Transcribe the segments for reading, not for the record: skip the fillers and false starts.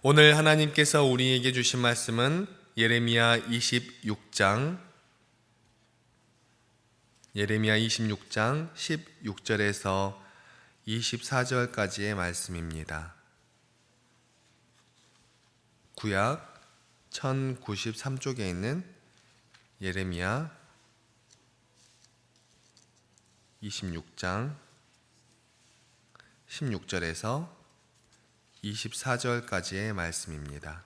오늘 하나님께서 우리에게 주신 말씀은 예레미야 26장 16절에서 24절까지의 말씀입니다. 구약 1093쪽에 있는 예레미야 26장 16절에서 24절까지의 말씀입니다.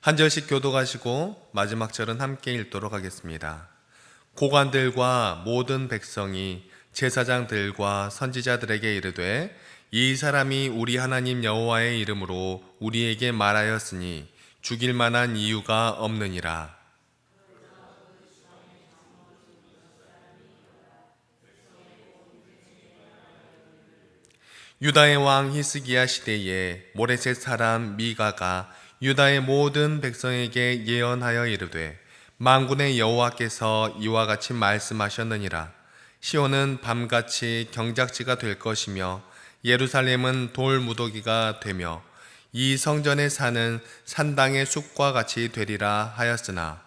한 절씩 교독하시고 마지막 절은 함께 읽도록 하겠습니다. 고관들과 모든 백성이 제사장들과 선지자들에게 이르되 이 사람이 우리 하나님 여호와의 이름으로 우리에게 말하였으니 죽일 만한 이유가 없느니라. 유다의 왕 히스기야 시대에 모레셋 사람 미가가 유다의 모든 백성에게 예언하여 이르되 만군의 여호와께서 이와 같이 말씀하셨느니라. 시온은 밤같이 경작지가 될 것이며 예루살렘은 돌무더기가 되며 이 성전에 사는 산당의 숲과 같이 되리라 하였으나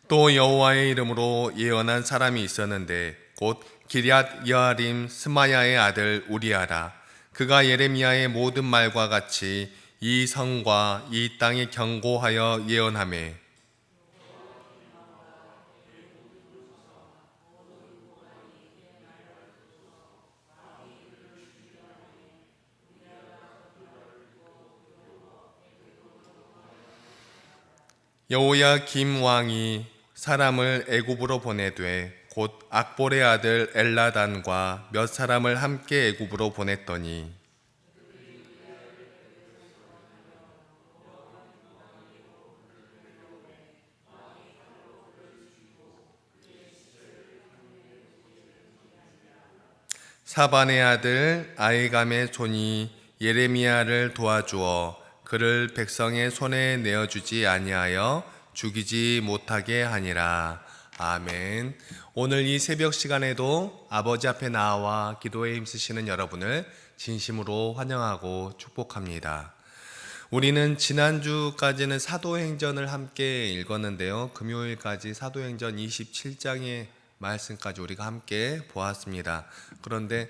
또 여호와의 이름으로 예언한 사람이 있었는데 곧 기럇 여아림 스마야의 아들 우리아라. 그가 예레미야의 모든 말과 같이 이 성과 이 땅에 경고하여 예언하매 여호야김 왕이 사람을 애굽으로 보내되 곧 악볼의 아들 엘라단과 몇 사람을 함께 애굽으로 보냈더니 사반의 아들 아히감의 손이 예레미야를 도와주어 그를 백성의 손에 내어주지 아니하여 죽이지 못하게 하니라. 아멘. 오늘 이 새벽 시간에도 아버지 앞에 나와 기도에 힘쓰시는 여러분을 진심으로 환영하고 축복합니다. 우리는 지난주까지는 사도행전을 함께 읽었는데요. 금요일까지 사도행전 27장의 말씀까지 우리가 함께 보았습니다. 그런데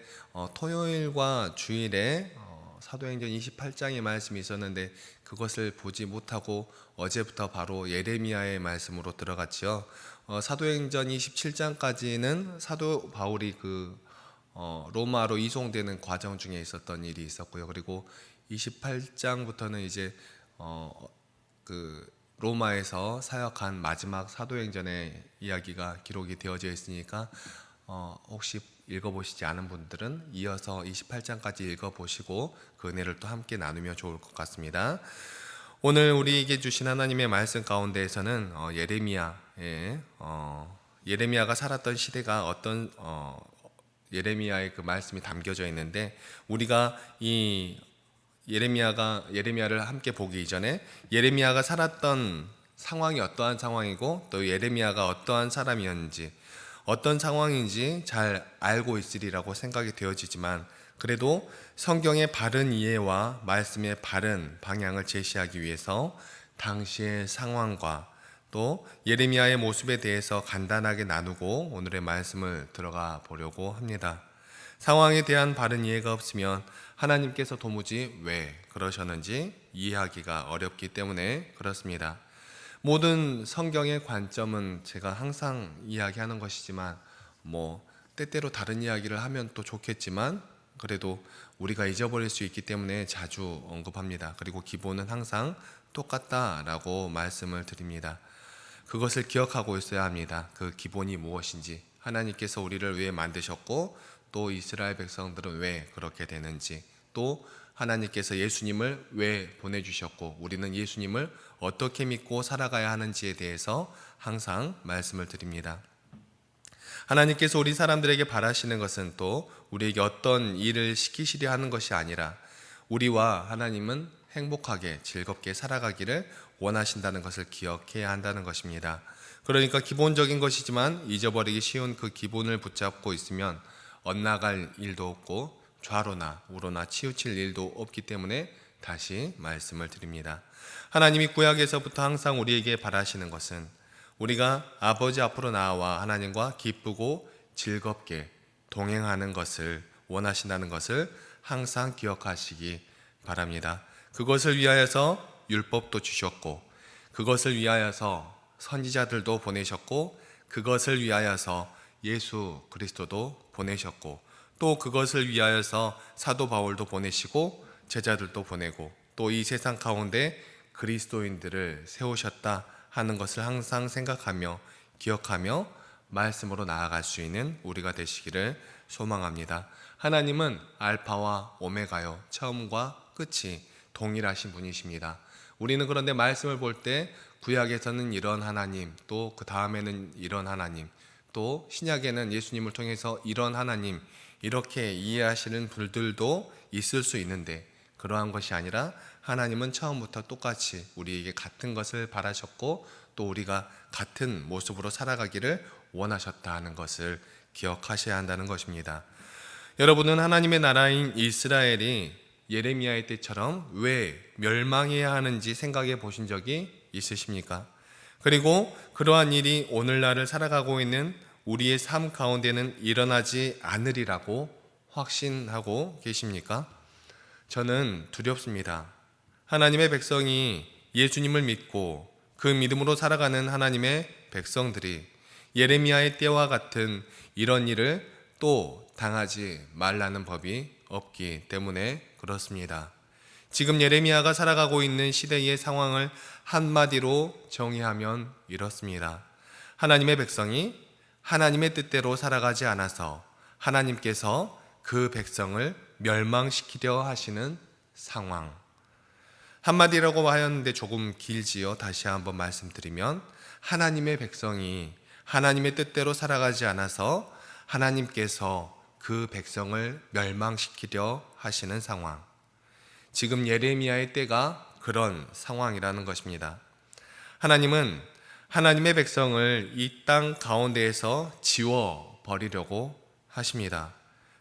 토요일과 주일에 사도행전 28장의 말씀이 있었는데 그것을 보지 못하고 어제부터 바로 예레미야의 말씀으로 들어갔지요. 사도행전 27장까지는 사도 바울이 로마로 이송되는 과정 중에 있었던 일이 있었고요. 그리고 28장부터는 이제 로마에서 사역한 마지막 사도행전의 이야기가 기록이 되어져 있으니까 혹시 읽어보시지 않은 분들은 이어서 28장까지 읽어보시고 그 은혜를 또 함께 나누면 좋을 것 같습니다. 오늘 우리에게 주신 하나님의 말씀 가운데에서는 예레미야가 살았던 시대가 어떤 예레미야의 그 말씀이 담겨져 있는데 우리가 이 예레미야를 함께 보기 이전에 예레미야가 살았던 상황이 어떠한 상황이고 또 예레미야가 어떠한 사람이었는지 어떤 상황인지 잘 알고 있으리라고 생각이 되어지지만 그래도 성경의 바른 이해와 말씀의 바른 방향을 제시하기 위해서 당시의 상황과 또 예레미야의 모습에 대해서 간단하게 나누고 오늘의 말씀을 들어가 보려고 합니다. 상황에 대한 바른 이해가 없으면 하나님께서 도무지 왜 그러셨는지 이해하기가 어렵기 때문에 그렇습니다. 모든 성경의 관점은 제가 항상 이야기하는 것이지만 때때로 다른 이야기를 하면 또 좋겠지만 그래도 우리가 잊어버릴 수 있기 때문에 자주 언급합니다. 그리고 기본은 항상 똑같다라고 말씀을 드립니다. 그것을 기억하고 있어야 합니다. 그 기본이 무엇인지, 하나님께서 우리를 왜 만드셨고 또 이스라엘 백성들은 왜 그렇게 되는지, 또 하나님께서 예수님을 왜 보내주셨고 우리는 예수님을 어떻게 믿고 살아가야 하는지에 대해서 항상 말씀을 드립니다. 하나님께서 우리 사람들에게 바라시는 것은 또 우리에게 어떤 일을 시키시려 하는 것이 아니라 우리와 하나님은 행복하게 즐겁게 살아가기를 원하신다는 것을 기억해야 한다는 것입니다. 그러니까 기본적인 것이지만 잊어버리기 쉬운 그 기본을 붙잡고 있으면 엇나갈 일도 없고 좌로나 우로나 치우칠 일도 없기 때문에 다시 말씀을 드립니다. 하나님이 구약에서부터 항상 우리에게 바라시는 것은 우리가 아버지 앞으로 나아와 하나님과 기쁘고 즐겁게 동행하는 것을 원하신다는 것을 항상 기억하시기 바랍니다. 그것을 위하여서 율법도 주셨고 그것을 위하여서 선지자들도 보내셨고 그것을 위하여서 예수 그리스도도 보내셨고 또 그것을 위하여서 사도 바울도 보내시고 제자들도 보내고 또 이 세상 가운데 그리스도인들을 세우셨다 하는 것을 항상 생각하며 기억하며 말씀으로 나아갈 수 있는 우리가 되시기를 소망합니다. 하나님은 알파와 오메가요, 처음과 끝이 동일하신 분이십니다. 우리는 그런데 말씀을 볼 때 구약에서는 이런 하나님, 또 그 다음에는 이런 하나님, 또 신약에는 예수님을 통해서 이런 하나님, 이렇게 이해하시는 분들도 있을 수 있는데 그러한 것이 아니라 하나님은 처음부터 똑같이 우리에게 같은 것을 바라셨고 또 우리가 같은 모습으로 살아가기를 원하셨다 하는 것을 기억하셔야 한다는 것입니다. 여러분은 하나님의 나라인 이스라엘이 예레미야의 때처럼 왜 멸망해야 하는지 생각해 보신 적이 있으십니까? 그리고 그러한 일이 오늘날을 살아가고 있는 우리의 삶 가운데는 일어나지 않으리라고 확신하고 계십니까? 저는 두렵습니다. 하나님의 백성이 예수님을 믿고 그 믿음으로 살아가는 하나님의 백성들이 예레미야의 때와 같은 이런 일을 또 당하지 말라는 법이 없기 때문에 그렇습니다. 지금 예레미야가 살아가고 있는 시대의 상황을 한마디로 정의하면 이렇습니다. 하나님의 백성이 하나님의 뜻대로 살아가지 않아서 하나님께서 그 백성을 멸망시키려 하시는 상황. 한마디라고 하였는데 조금 길지요. 다시 한번 말씀드리면 하나님의 백성이 하나님의 뜻대로 살아가지 않아서 하나님께서 그 백성을 멸망시키려 하시는 상황. 지금 예레미야의 때가 그런 상황이라는 것입니다. 하나님은 하나님의 백성을 이 땅 가운데에서 지워버리려고 하십니다.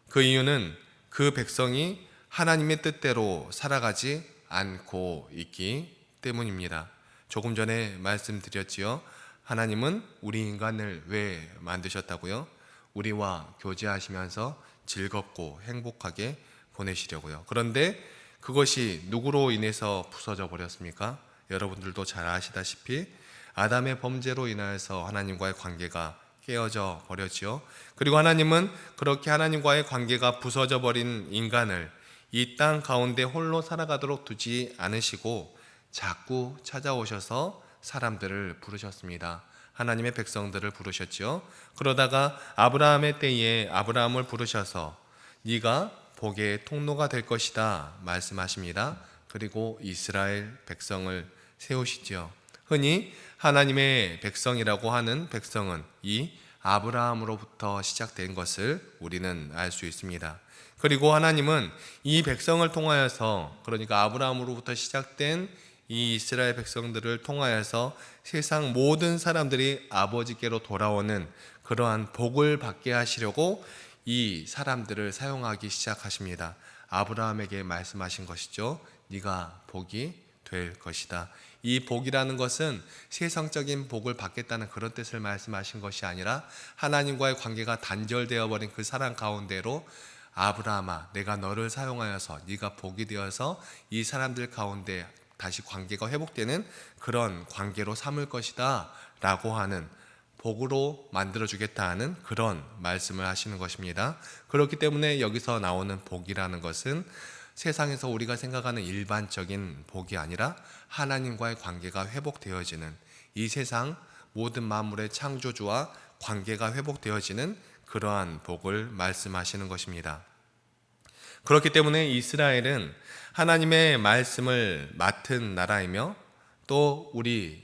그 이유는 그 백성이 하나님의 뜻대로 살아가지 않고 있기 때문입니다. 조금 전에 말씀드렸지요. 하나님은 우리 인간을 왜 만드셨다고요? 우리와 교제하시면서 즐겁고 행복하게 보내시려고요. 그런데 그것이 누구로 인해서 부서져 버렸습니까? 여러분들도 잘 아시다시피 아담의 범죄로 인하여서 하나님과의 관계가 깨어져 버렸지요. 그리고 하나님은 그렇게 하나님과의 관계가 부서져 버린 인간을 이 땅 가운데 홀로 살아가도록 두지 않으시고 자꾸 찾아오셔서 사람들을 부르셨습니다. 하나님의 백성들을 부르셨죠. 그러다가 아브라함의 때에 아브라함을 부르셔서 네가 복의 통로가 될 것이다 말씀하십니다. 그리고 이스라엘 백성을 세우시죠. 흔히 하나님의 백성이라고 하는 백성은 이 아브라함으로부터 시작된 것을 우리는 알 수 있습니다. 그리고 하나님은 이 백성을 통하여서, 그러니까 아브라함으로부터 시작된 이 이스라엘 백성들을 통하여서 세상 모든 사람들이 아버지께로 돌아오는 그러한 복을 받게 하시려고 이 사람들을 사용하기 시작하십니다. 아브라함에게 말씀하신 것이죠. 네가 복이 될 것이다. 이 복이라는 것은 세상적인 복을 받겠다는 그런 뜻을 말씀하신 것이 아니라 하나님과의 관계가 단절되어 버린 그 사람 가운데로 아브라함아, 내가 너를 사용하여서 네가 복이 되어서 이 사람들 가운데 다시 관계가 회복되는 그런 관계로 삼을 것이다 라고 하는, 복으로 만들어주겠다 하는 그런 말씀을 하시는 것입니다. 그렇기 때문에 여기서 나오는 복이라는 것은 세상에서 우리가 생각하는 일반적인 복이 아니라 하나님과의 관계가 회복되어지는, 이 세상 모든 만물의 창조주와 관계가 회복되어지는 그러한 복을 말씀하시는 것입니다. 그렇기 때문에 이스라엘은 하나님의 말씀을 맡은 나라이며 또 우리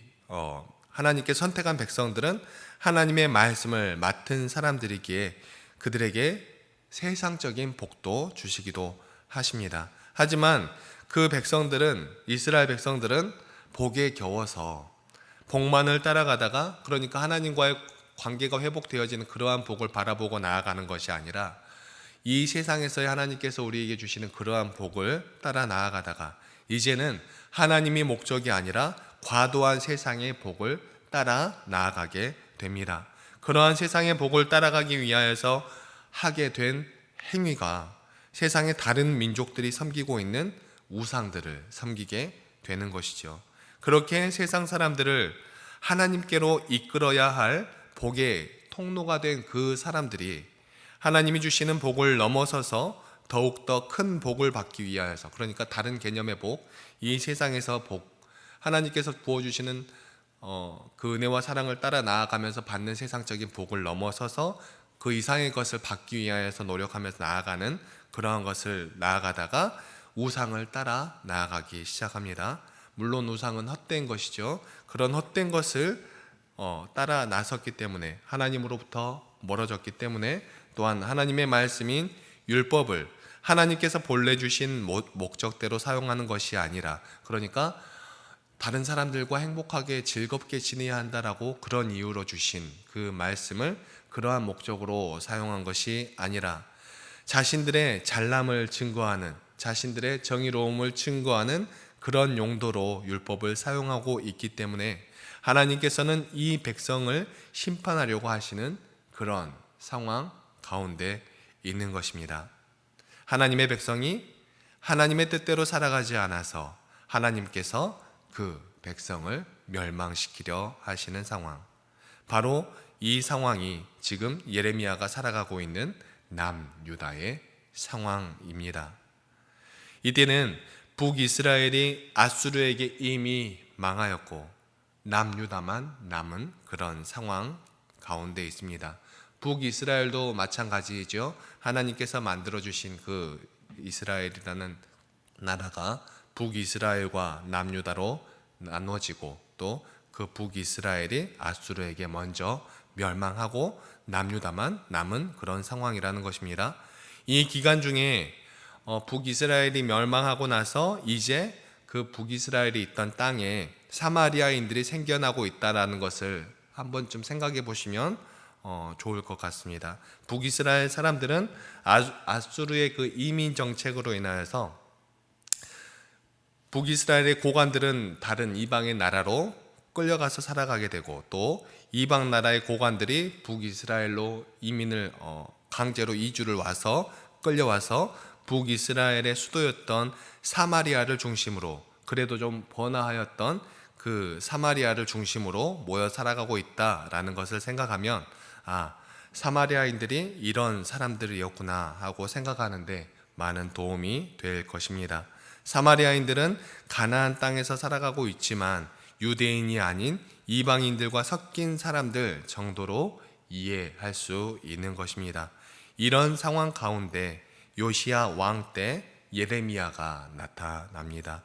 하나님께 선택한 백성들은 하나님의 말씀을 맡은 사람들이기에 그들에게 세상적인 복도 주시기도 하십니다. 하지만 그 백성들은, 이스라엘 백성들은 복에 겨워서 복만을 따라가다가, 그러니까 하나님과의 관계가 회복되어지는 그러한 복을 바라보고 나아가는 것이 아니라 이 세상에서의 하나님께서 우리에게 주시는 그러한 복을 따라 나아가다가 이제는 하나님이 목적이 아니라 과도한 세상의 복을 따라 나아가게 됩니다. 그러한 세상의 복을 따라가기 위하여서 하게 된 행위가 세상의 다른 민족들이 섬기고 있는 우상들을 섬기게 되는 것이죠. 그렇게 세상 사람들을 하나님께로 이끌어야 할 복의 통로가 된 그 사람들이 하나님이 주시는 복을 넘어서서 더욱더 큰 복을 받기 위하여서, 그러니까 다른 개념의 복, 이 세상에서 복, 하나님께서 부어주시는 그 은혜와 사랑을 따라 나아가면서 받는 세상적인 복을 넘어서서 그 이상의 것을 받기 위하여서 노력하면서 나아가는 그러한 것을 나아가다가 우상을 따라 나아가기 시작합니다. 물론 우상은 헛된 것이죠. 그런 헛된 것을 따라 나섰기 때문에, 하나님으로부터 멀어졌기 때문에, 또한 하나님의 말씀인 율법을 하나님께서 본래 주신 목적대로 사용하는 것이 아니라, 그러니까 다른 사람들과 행복하게 즐겁게 지내야 한다라고 그런 이유로 주신 그 말씀을 그러한 목적으로 사용한 것이 아니라 자신들의 잘남을 증거하는, 자신들의 정의로움을 증거하는 그런 용도로 율법을 사용하고 있기 때문에 하나님께서는 이 백성을 심판하려고 하시는 그런 상황 가운데 있는 것입니다. 하나님의 백성이 하나님의 뜻대로 살아가지 않아서 하나님께서 그 백성을 멸망시키려 하시는 상황, 바로 이 상황이 지금 예레미야가 살아가고 있는 남유다의 상황입니다. 이때는 북이스라엘이 아수르에게 이미 망하였고 남유다만 남은 그런 상황 가운데 있습니다. 북이스라엘도 마찬가지이죠. 하나님께서 만들어주신 그 이스라엘이라는 나라가 북이스라엘과 남유다로 나눠지고 또 그 북이스라엘이 아수르에게 먼저 멸망하고 남유다만 남은 그런 상황이라는 것입니다. 이 기간 중에 북이스라엘이 멸망하고 나서 이제 그 북이스라엘이 있던 땅에 사마리아인들이 생겨나고 있다는 것을 한번 좀 생각해 보시면 좋을 것 같습니다. 북이스라엘 사람들은 아수르의 그 이민 정책으로 인하여서 북이스라엘의 고관들은 다른 이방의 나라로 끌려가서 살아가게 되고 또 이방 나라의 고관들이 북이스라엘로 이민을 강제로 이주를 와서 끌려와서 북이스라엘의 수도였던 사마리아를 중심으로, 그래도 좀 번화하였던 그 사마리아를 중심으로 모여 살아가고 있다라는 것을 생각하면 사마리아인들이 이런 사람들이었구나 하고 생각하는데 많은 도움이 될 것입니다. 사마리아인들은 가나안 땅에서 살아가고 있지만 유대인이 아닌 이방인들과 섞인 사람들 정도로 이해할 수 있는 것입니다. 이런 상황 가운데 요시야 왕 때 예레미야가 나타납니다.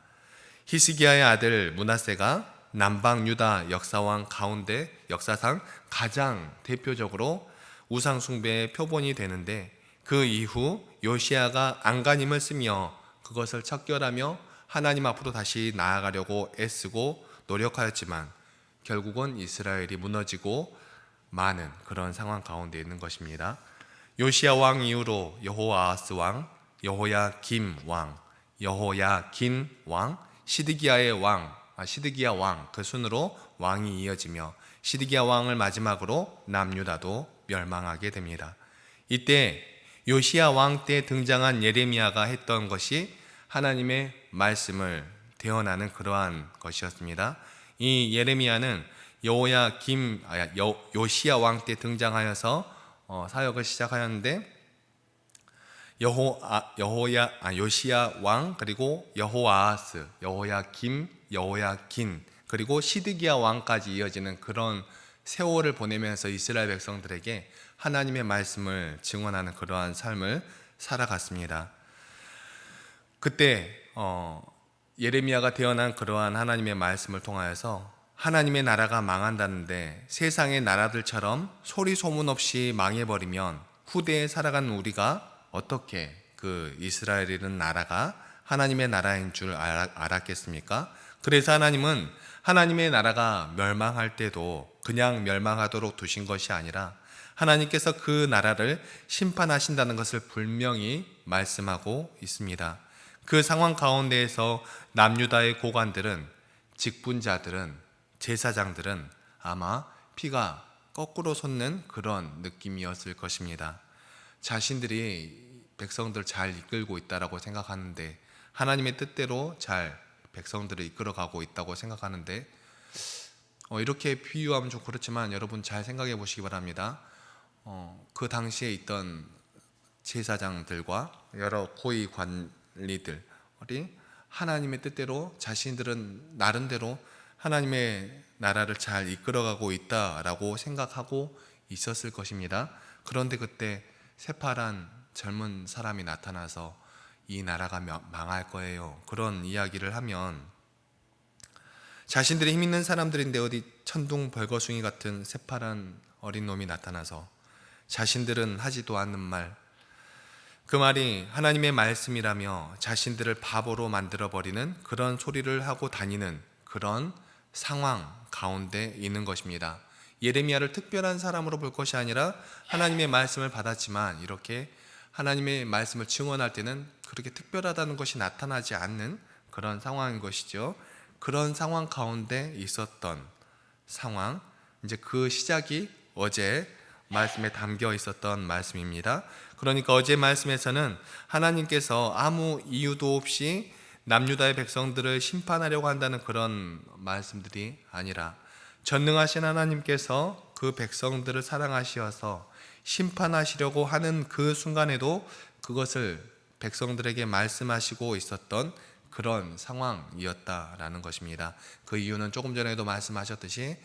히스기야의 아들 므낫세가 남방 유다 역사상 가장 대표적으로 우상 숭배의 표본이 되는데, 그 이후 요시야가 안간힘을 쓰며 그것을 척결하며 하나님 앞으로 다시 나아가려고 애쓰고 노력하였지만 결국은 이스라엘이 무너지고 많은 그런 상황 가운데 있는 것입니다. 요시야 왕 이후로 여호아하스 왕, 여호야김 왕, 여호야긴 왕, 시드기야 왕, 그 순으로 왕이 이어지며 시드기야 왕을 마지막으로 남유다도 멸망하게 됩니다. 이때 요시야 왕 때 등장한 예레미야가 했던 것이 하나님의 말씀을 대언하는 그러한 것이었습니다. 이 예레미야는 요시야 왕 때 등장하여서 사역을 시작하였는데 요시야 왕, 그리고 여호아하스, 여호야김, 여호야긴, 그리고 시드기야 왕까지 이어지는 그런 세월을 보내면서 이스라엘 백성들에게 하나님의 말씀을 증언하는 그러한 삶을 살아갔습니다. 그때 예레미야가 태어난 그러한 하나님의 말씀을 통하여서 하나님의 나라가 망한다는데 세상의 나라들처럼 소리 소문 없이 망해버리면 후대에 살아가는 우리가 어떻게 그 이스라엘이라는 나라가 하나님의 나라인 줄 알았겠습니까? 그래서 하나님은 하나님의 나라가 멸망할 때도 그냥 멸망하도록 두신 것이 아니라 하나님께서 그 나라를 심판하신다는 것을 분명히 말씀하고 있습니다. 그 상황 가운데에서 남유다의 고관들은, 직분자들은, 제사장들은 아마 피가 거꾸로 솟는 그런 느낌이었을 것입니다. 자신들이 백성들 잘 이끌고 있다라고 생각하는데, 하나님의 뜻대로 잘 백성들을 이끌어가고 있다고 생각하는데, 이렇게 비유하면 좀 그렇지만 여러분 잘 생각해 보시기 바랍니다. 그 당시에 있던 제사장들과 여러 고위 관리들이 하나님의 뜻대로 자신들은 나름대로 하나님의 나라를 잘 이끌어가고 있다라고 생각하고 있었을 것입니다. 그런데 그때 새파란 젊은 사람이 나타나서 이 나라가 망할 거예요, 그런 이야기를 하면 자신들이 힘 있는 사람들인데 어디 천둥 벌거숭이 같은 새파란 어린 놈이 나타나서 자신들은 하지도 않는 말, 그 말이 하나님의 말씀이라며 자신들을 바보로 만들어버리는 그런 소리를 하고 다니는 그런 상황 가운데 있는 것입니다. 예레미야를 특별한 사람으로 볼 것이 아니라 하나님의 말씀을 받았지만 이렇게 하나님의 말씀을 증언할 때는 그렇게 특별하다는 것이 나타나지 않는 그런 상황인 것이죠. 그런 상황 가운데 있었던 상황, 이제 그 시작이 어제 말씀에 담겨 있었던 말씀입니다. 그러니까 어제 말씀에서는 하나님께서 아무 이유도 없이 남유다의 백성들을 심판하려고 한다는 그런 말씀들이 아니라 전능하신 하나님께서 그 백성들을 사랑하시어서 심판하시려고 하는 그 순간에도 그것을 백성들에게 말씀하시고 있었던 그런 상황이었다라는 것입니다. 그 이유는 조금 전에도 말씀드렸듯이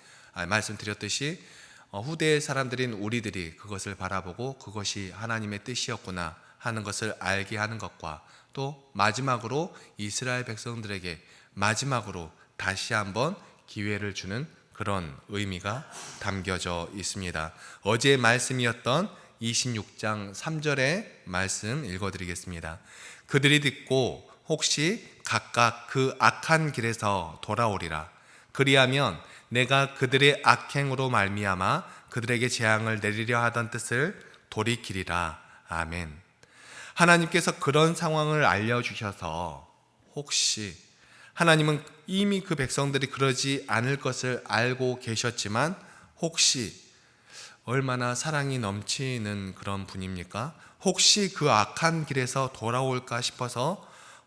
후대의 사람들인 우리들이 그것을 바라보고 그것이 하나님의 뜻이었구나 하는 것을 알게 하는 것과 또 마지막으로 이스라엘 백성들에게 마지막으로 다시 한번 기회를 주는 그런 의미가 담겨져 있습니다. 어제의 말씀이었던 26장 3절의 말씀 읽어드리겠습니다. 그들이 듣고 혹시 각각 그 악한 길에서 돌아오리라. 그리하면 내가 그들의 악행으로 말미암아 그들에게 재앙을 내리려 하던 뜻을 돌이키리라. 아멘. 하나님께서 그런 상황을 알려주셔서 혹시 하나님은 이미 그 백성들이 그러지 않을 것을 알고 계셨지만 혹시 얼마나 사랑이 넘치는 그런 분입니까? 혹시 그 악한 길에서 돌아올까 싶어서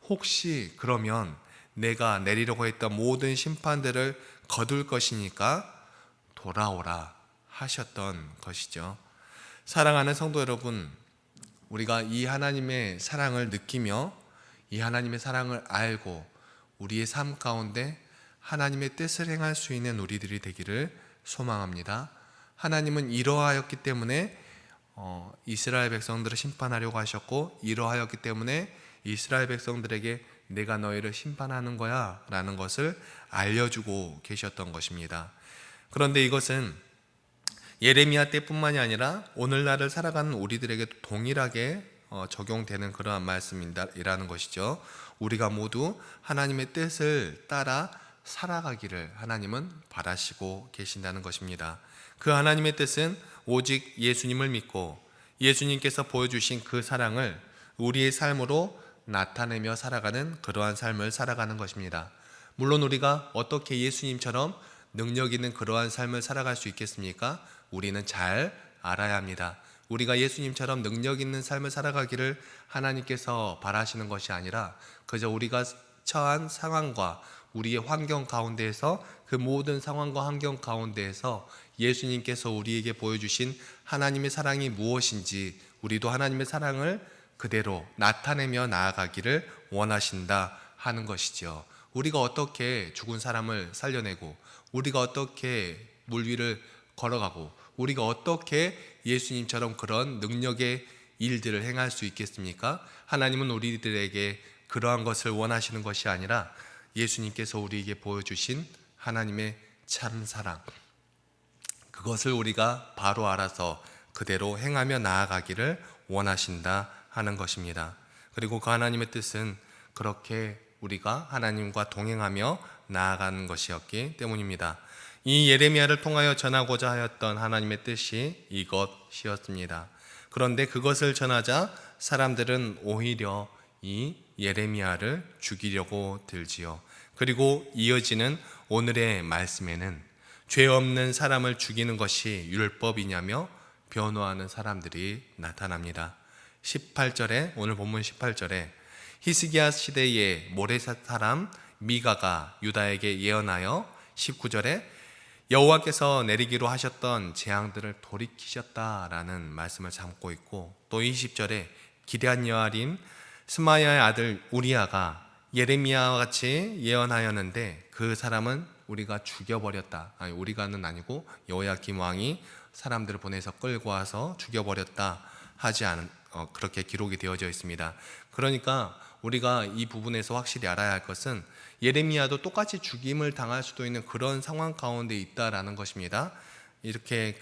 혹시 그러면 내가 내리려고 했던 모든 심판들을 거둘 것이니까 돌아오라 하셨던 것이죠. 사랑하는 성도 여러분, 우리가 이 하나님의 사랑을 느끼며 이 하나님의 사랑을 알고 우리의 삶 가운데 하나님의 뜻을 행할 수 있는 우리들이 되기를 소망합니다. 하나님은 이러하였기 때문에 이스라엘 백성들을 심판하려고 하셨고, 이러하였기 때문에 이스라엘 백성들에게 내가 너희를 심판하는 거야 라는 것을 알려주고 계셨던 것입니다. 그런데 이것은 예레미야 때뿐만이 아니라 오늘날을 살아가는 우리들에게도 동일하게 적용되는 그러한 말씀이라는 것이죠. 우리가 모두 하나님의 뜻을 따라 살아가기를 하나님은 바라시고 계신다는 것입니다. 그 하나님의 뜻은 오직 예수님을 믿고 예수님께서 보여주신 그 사랑을 우리의 삶으로 나타내며 살아가는 그러한 삶을 살아가는 것입니다. 물론 우리가 어떻게 예수님처럼 능력 있는 그러한 삶을 살아갈 수 있겠습니까? 우리는 잘 알아야 합니다. 우리가 예수님처럼 능력 있는 삶을 살아가기를 하나님께서 바라시는 것이 아니라 그저 우리가 처한 상황과 우리의 환경 가운데에서 그 모든 상황과 환경 가운데에서 예수님께서 우리에게 보여주신 하나님의 사랑이 무엇인지 우리도 하나님의 사랑을 그대로 나타내며 나아가기를 원하신다 하는 것이죠. 우리가 어떻게 죽은 사람을 살려내고 우리가 어떻게 물 위를 걸어가고 우리가 어떻게 예수님처럼 그런 능력의 일들을 행할 수 있겠습니까? 하나님은 우리들에게 그러한 것을 원하시는 것이 아니라 예수님께서 우리에게 보여주신 하나님의 참 사랑, 그것을 우리가 바로 알아서 그대로 행하며 나아가기를 원하신다 하는 것입니다. 그리고 그 하나님의 뜻은 그렇게 우리가 하나님과 동행하며 나아가는 것이었기 때문입니다. 이 예레미야를 통하여 전하고자 하였던 하나님의 뜻이 이것이었습니다. 그런데 그것을 전하자 사람들은 오히려 이 예레미야를 죽이려고 들지요. 그리고 이어지는 오늘의 말씀에는 죄 없는 사람을 죽이는 것이 율법이냐며 변호하는 사람들이 나타납니다. 18절에, 오늘 본문 18절에 히스기야 시대의 모레셋 사람 미가가 유다에게 예언하여 19절에 여호와께서 내리기로 하셨던 재앙들을 돌이키셨다라는 말씀을 담고 있고, 또 20절에 기럇 여아림 스마야의 아들 우리야가 예레미야와 같이 예언하였는데 그 사람은 우리가 죽여버렸다. 아니, 우리가는 아니고 여호야김 왕이 사람들을 보내서 끌고 와서 죽여버렸다 하지 않은, 그렇게 기록이 되어져 있습니다. 그러니까 우리가 이 부분에서 확실히 알아야 할 것은 예레미야도 똑같이 죽임을 당할 수도 있는 그런 상황 가운데 있다라는 것입니다. 이렇게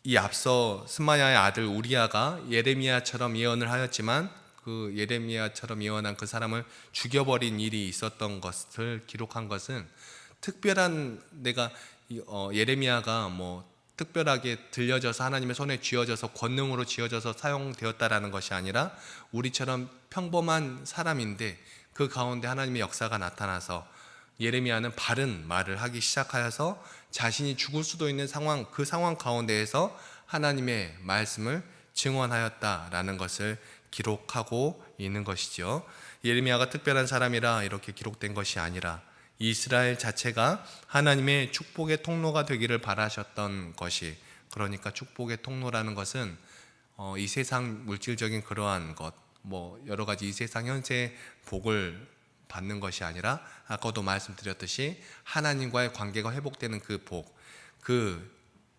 이 앞서 스마야의 아들 우리야가 예레미야처럼 예언을 하였지만 그 예레미야처럼 예언한 그 사람을 죽여버린 일이 있었던 것을 기록한 것은 특별한, 내가 예레미야가 특별하게 들려져서 하나님의 손에 쥐어져서 권능으로 쥐어져서 사용되었다라는 것이 아니라 우리처럼 평범한 사람인데 그 가운데 하나님의 역사가 나타나서 예레미야는 바른 말을 하기 시작하여서 자신이 죽을 수도 있는 상황, 그 상황 가운데에서 하나님의 말씀을 증언하였다라는 것을 기록하고 있는 것이죠. 예레미야가 특별한 사람이라 이렇게 기록된 것이 아니라 이스라엘 자체가 하나님의 축복의 통로가 되기를 바라셨던 것이, 그러니까 축복의 통로라는 것은 이 세상 물질적인 그러한 것, 여러 가지 이 세상 현세의 복을 받는 것이 아니라 아까도 말씀드렸듯이 하나님과의 관계가 회복되는 그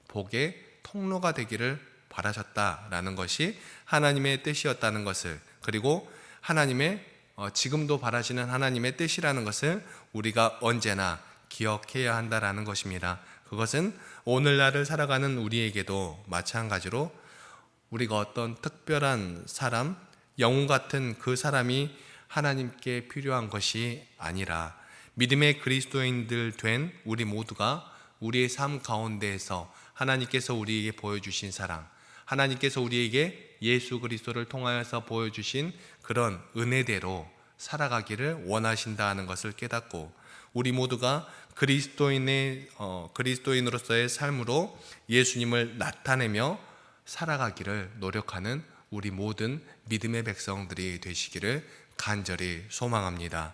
복의 통로가 되기를 바라셨다라는 것이 하나님의 뜻이었다는 것을, 그리고 하나님의 지금도 바라시는 하나님의 뜻이라는 것을 우리가 언제나 기억해야 한다라는 것입니다. 그것은 오늘날을 살아가는 우리에게도 마찬가지로 우리가 어떤 특별한 사람, 영웅 같은 그 사람이 하나님께 필요한 것이 아니라 믿음의 그리스도인들 된 우리 모두가 우리의 삶 가운데에서 하나님께서 우리에게 보여주신 사랑, 하나님께서 우리에게 예수 그리스도를 통하여서 보여주신 그런 은혜대로 살아가기를 원하신다는 것을 깨닫고, 우리 모두가 그리스도인으로서의 삶으로 예수님을 나타내며 살아가기를 노력하는 우리 모든 믿음의 백성들이 되시기를 간절히 소망합니다.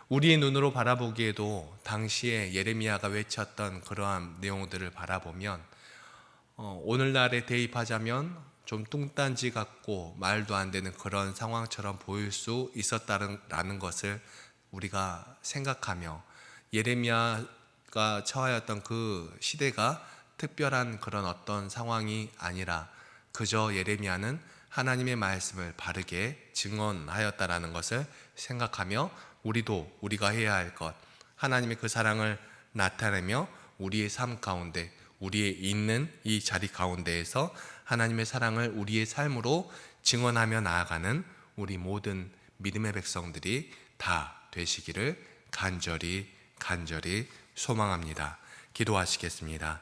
우리의 눈으로 바라보기에도 당시에 예레미야가 외쳤던 그러한 내용들을 바라보면 오늘날에 대입하자면 좀 뚱딴지 같고 말도 안 되는 그런 상황처럼 보일 수 있었다는 것을 우리가 생각하며, 예레미야가 처하였던 그 시대가 특별한 그런 어떤 상황이 아니라 그저 예레미야는 하나님의 말씀을 바르게 증언하였다라는 것을 생각하며 우리가 해야 할 것, 하나님의 그 사랑을 나타내며 우리의 삶 가운데, 우리의 있는 이 자리 가운데에서 하나님의 사랑을 우리의 삶으로 증언하며 나아가는 우리 모든 믿음의 백성들이 다 되시기를 간절히 소망합니다. 기도하시겠습니다.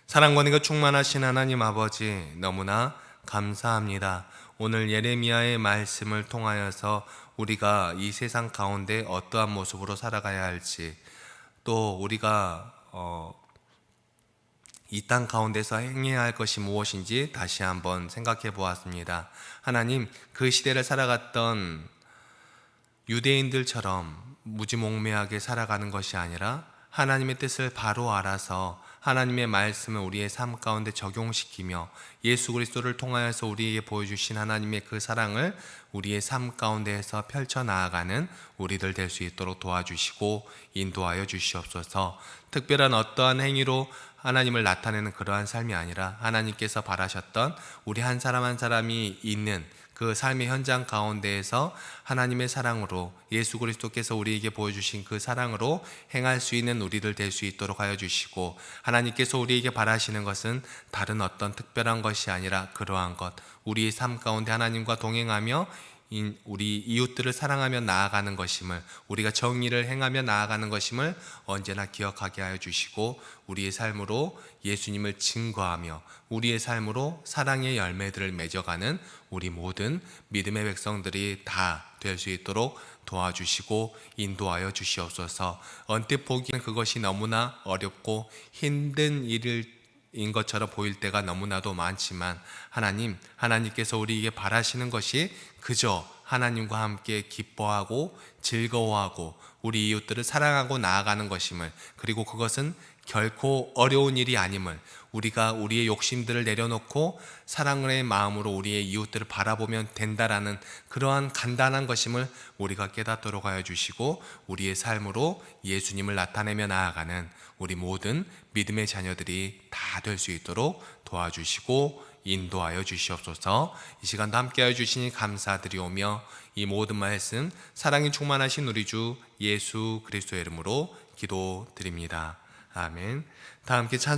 사랑과 은혜가 충만하신 하나님 아버지, 너무나 감사합니다. 오늘 예레미야의 말씀을 통하여서 우리가 이 세상 가운데 어떠한 모습으로 살아가야 할지, 또 우리가 이 땅 가운데서 행해야 할 것이 무엇인지 다시 한번 생각해 보았습니다. 하나님, 그 시대를 살아갔던 유대인들처럼 무지몽매하게 살아가는 것이 아니라 하나님의 뜻을 바로 알아서 하나님의 말씀을 우리의 삶 가운데 적용시키며 예수 그리스도를 통하여서 우리에게 보여주신 하나님의 그 사랑을 우리의 삶 가운데에서 펼쳐나가는 우리들 될 수 있도록 도와주시고 인도하여 주시옵소서. 특별한 어떠한 행위로 하나님을 나타내는 그러한 삶이 아니라 하나님께서 바라셨던 우리 한 사람 한 사람이 있는 그 삶의 현장 가운데에서 하나님의 사랑으로 예수 그리스도께서 우리에게 보여주신 그 사랑으로 행할 수 있는 우리들 될 수 있도록 하여 주시고, 하나님께서 우리에게 바라시는 것은 다른 어떤 특별한 것이 아니라 그러한 것, 우리의 삶 가운데 하나님과 동행하며 우리 이웃들을 사랑하며 나아가는 것임을, 우리가 정의를 행하며 나아가는 것임을 언제나 기억하게 하여 주시고, 우리의 삶으로 예수님을 증거하며 우리의 삶으로 사랑의 열매들을 맺어가는 우리 모든 믿음의 백성들이 다 될 수 있도록 도와주시고 인도하여 주시옵소서. 언뜻 보기에는 그것이 너무나 어렵고 힘든 일인 것처럼 보일 때가 너무나도 많지만, 하나님께서 우리에게 바라시는 것이 그저 하나님과 함께 기뻐하고 즐거워하고 우리 이웃들을 사랑하고 나아가는 것임을, 그리고 그것은 결코 어려운 일이 아님을, 우리가 우리의 욕심들을 내려놓고 사랑의 마음으로 우리의 이웃들을 바라보면 된다라는 그러한 간단한 것임을 우리가 깨닫도록 하여 주시고, 우리의 삶으로 예수님을 나타내며 나아가는 우리 모든 믿음의 자녀들이 다 될 수 있도록 도와주시고 인도하여 주시옵소서. 이 시간도 함께하여 주시니 감사드리오며 이 모든 말씀 사랑이 충만하신 우리 주 예수 그리스도의 이름으로 기도드립니다. 아멘. 다 함께 찬